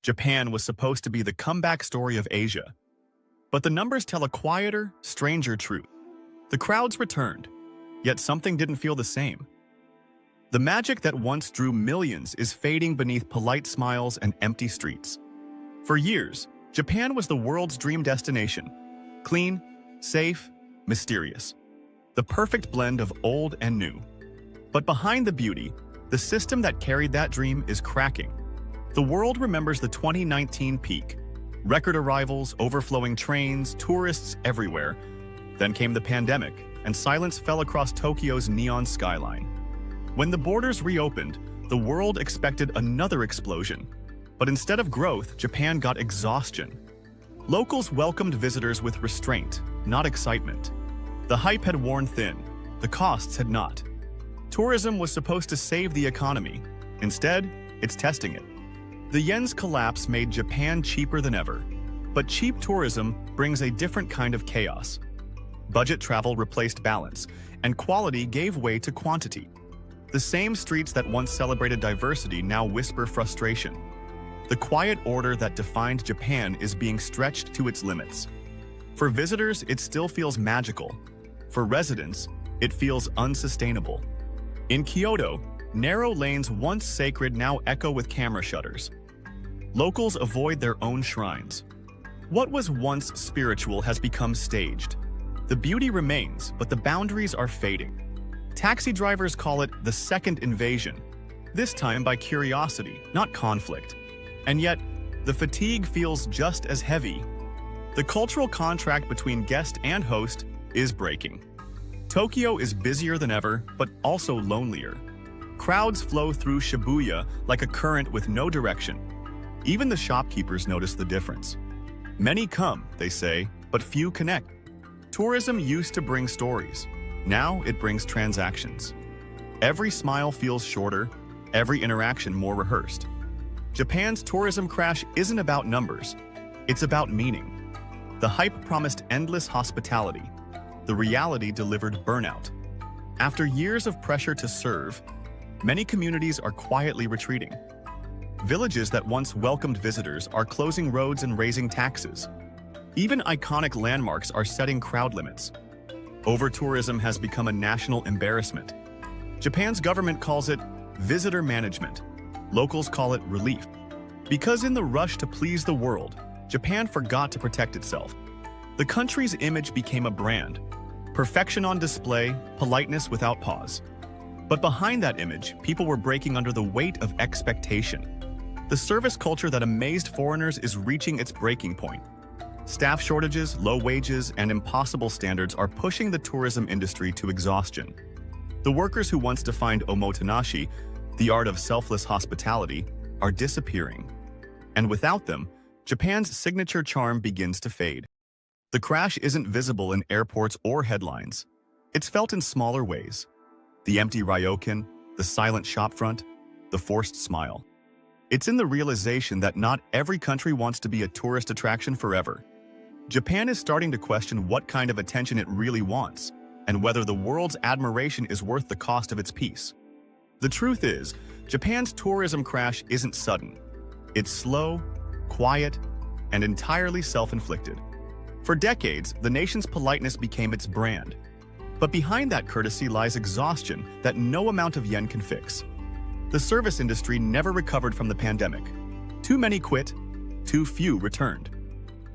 Japan was supposed to be the comeback story of Asia. But the numbers tell a quieter, stranger truth. The crowds returned, yet something didn't feel the same. The magic that once drew millions is fading beneath polite smiles and empty streets. For years, Japan was the world's dream destination. Clean, safe, mysterious. The perfect blend of old and new. But behind the beauty, the system that carried that dream is cracking. The world remembers the 2019 peak. Record arrivals, overflowing trains, tourists everywhere. Then came the pandemic, and silence fell across Tokyo's neon skyline. When the borders reopened, the world expected another explosion. But instead of growth, Japan got exhaustion. Locals welcomed visitors with restraint, not excitement. The hype had worn thin. The costs had not. Tourism was supposed to save the economy. Instead, it's testing it. The yen's collapse made Japan cheaper than ever. But cheap tourism brings a different kind of chaos. Budget travel replaced balance, and quality gave way to quantity. The same streets that once celebrated diversity now whisper frustration. The quiet order that defined Japan is being stretched to its limits. For visitors, it still feels magical. For residents, it feels unsustainable. In Kyoto, narrow lanes once sacred now echo with camera shutters. Locals avoid their own shrines. What was once spiritual has become staged. The beauty remains, but the boundaries are fading. Taxi drivers call it the second invasion, this time by curiosity, not conflict. And yet, the fatigue feels just as heavy. The cultural contract between guest and host is breaking. Tokyo is busier than ever, but also lonelier. Crowds flow through Shibuya like a current with no direction. Even the shopkeepers notice the difference. Many come, they say, but few connect. Tourism used to bring stories. Now it brings transactions. Every smile feels shorter, every interaction more rehearsed. Japan's tourism crash isn't about numbers, it's about meaning. The hype promised endless hospitality. The reality delivered burnout. After years of pressure to serve, many communities are quietly retreating. Villages that once welcomed visitors are closing roads and raising taxes. Even iconic landmarks are setting crowd limits. Over-tourism has become a national embarrassment. Japan's government calls it visitor management. Locals call it relief. Because in the rush to please the world, Japan forgot to protect itself. The country's image became a brand. Perfection on display, politeness without pause. But behind that image, people were breaking under the weight of expectation. The service culture that amazed foreigners is reaching its breaking point. Staff shortages, low wages, and impossible standards are pushing the tourism industry to exhaustion. The workers who once defined omotenashi, the art of selfless hospitality, are disappearing. And without them, Japan's signature charm begins to fade. The crash isn't visible in airports or headlines. It's felt in smaller ways. The empty ryokan, the silent shopfront, the forced smile. It's in the realization that not every country wants to be a tourist attraction forever. Japan is starting to question what kind of attention it really wants, and whether the world's admiration is worth the cost of its peace. The truth is, Japan's tourism crash isn't sudden. It's slow, quiet, and entirely self-inflicted. For decades, the nation's politeness became its brand. But behind that courtesy lies exhaustion that no amount of yen can fix. The service industry never recovered from the pandemic. Too many quit, too few returned.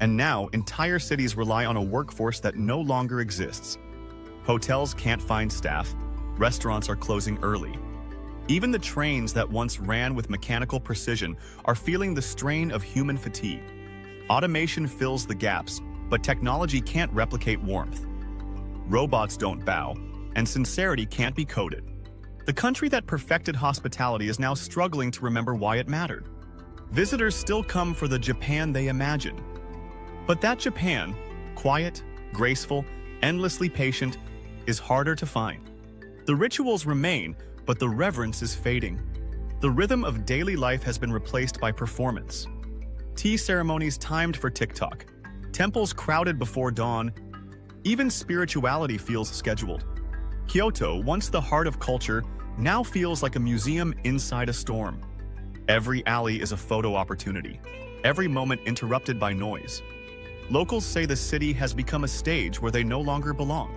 And now, entire cities rely on a workforce that no longer exists. Hotels can't find staff, restaurants are closing early. Even the trains that once ran with mechanical precision are feeling the strain of human fatigue. Automation fills the gaps, but technology can't replicate warmth. Robots don't bow, and sincerity can't be coded. The country that perfected hospitality is now struggling to remember why it mattered. Visitors still come for the Japan they imagine. But that Japan, quiet, graceful, endlessly patient, is harder to find. The rituals remain, but the reverence is fading. The rhythm of daily life has been replaced by performance. Tea ceremonies timed for TikTok, temples crowded before dawn, even spirituality feels scheduled. Kyoto, once the heart of culture, now feels like a museum inside a storm. Every alley is a photo opportunity, every moment interrupted by noise. Locals say the city has become a stage where they no longer belong,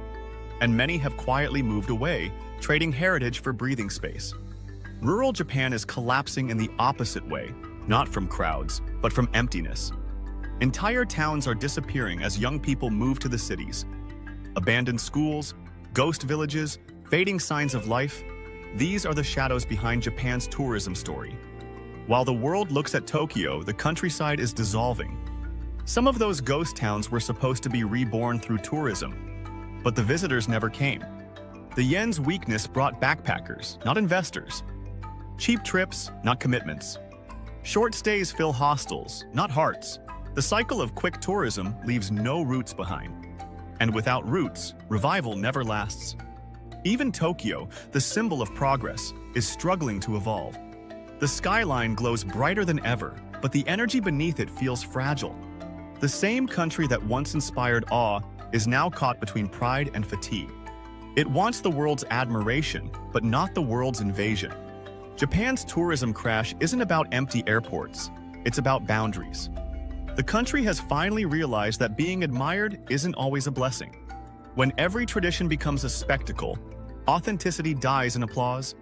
and many have quietly moved away, trading heritage for breathing space. Rural Japan is collapsing in the opposite way, not from crowds, but from emptiness. Entire towns are disappearing as young people move to the cities. Abandoned schools, ghost villages, fading signs of life, these are the shadows behind Japan's tourism story. While the world looks at Tokyo, the countryside is dissolving. Some of those ghost towns were supposed to be reborn through tourism, but the visitors never came. The yen's weakness brought backpackers, not investors. Cheap trips, not commitments. Short stays fill hostels, not hearts. The cycle of quick tourism leaves no roots behind. And without roots, revival never lasts. Even Tokyo, the symbol of progress, is struggling to evolve. The skyline glows brighter than ever, but the energy beneath it feels fragile. The same country that once inspired awe is now caught between pride and fatigue. It wants the world's admiration, but not the world's invasion. Japan's tourism crash isn't about empty airports, it's about boundaries. The country has finally realized that being admired isn't always a blessing. When every tradition becomes a spectacle, authenticity dies in applause.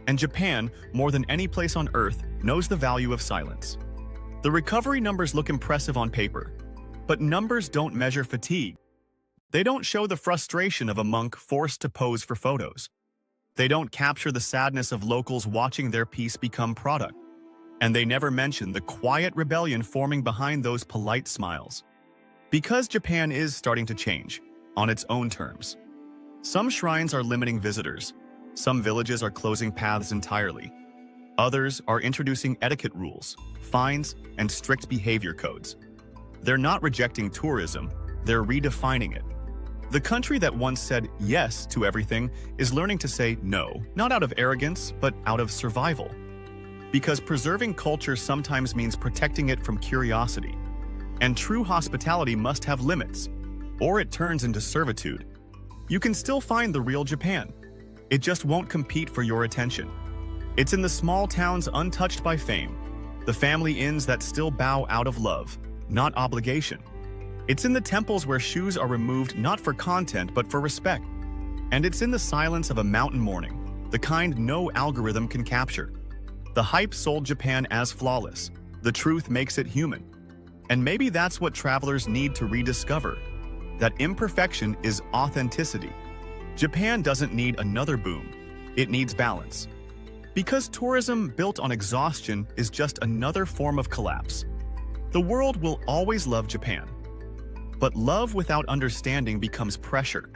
And Japan, more than any place on Earth, knows the value of silence. The recovery numbers look impressive on paper, but numbers don't measure fatigue. They don't show the frustration of a monk forced to pose for photos. They don't capture the sadness of locals watching their peace become product. And they never mention the quiet rebellion forming behind those polite smiles. Because Japan is starting to change, on its own terms. Some shrines are limiting visitors. Some villages are closing paths entirely. Others are introducing etiquette rules, fines, and strict behavior codes. They're not rejecting tourism, they're redefining it. The country that once said yes to everything is learning to say no, not out of arrogance, but out of survival. Because preserving culture sometimes means protecting it from curiosity. And true hospitality must have limits, or it turns into servitude. You can still find the real Japan. It just won't compete for your attention. It's in the small towns untouched by fame, the family inns that still bow out of love, not obligation. It's in the temples where shoes are removed not for content but for respect. And it's in the silence of a mountain morning, the kind no algorithm can capture. The hype sold Japan as flawless. The truth makes it human. And maybe that's what travelers need to rediscover, that imperfection is authenticity. Japan doesn't need another boom. It needs balance. Because tourism built on exhaustion is just another form of collapse. The world will always love Japan. But love without understanding becomes pressure.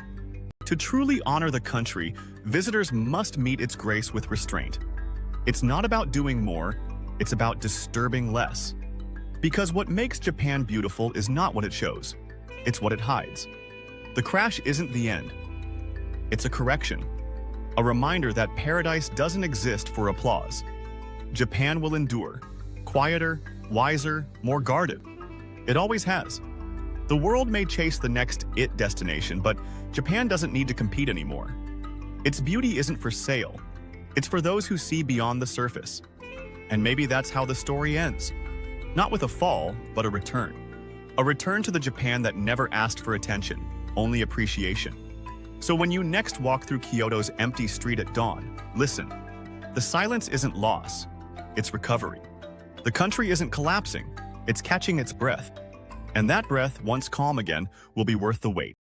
To truly honor the country, visitors must meet its grace with restraint. It's not about doing more, it's about disturbing less. Because what makes Japan beautiful is not what it shows, it's what it hides. The crash isn't the end. It's a correction. A reminder that paradise doesn't exist for applause. Japan will endure. Quieter, wiser, more guarded. It always has. The world may chase the next it destination, but Japan doesn't need to compete anymore. Its beauty isn't for sale. It's for those who see beyond the surface. And maybe that's how the story ends. Not with a fall, but a return. A return to the Japan that never asked for attention, only appreciation. So when you next walk through Kyoto's empty street at dawn, listen. The silence isn't loss, it's recovery. The country isn't collapsing, it's catching its breath. And that breath, once calm again, will be worth the wait.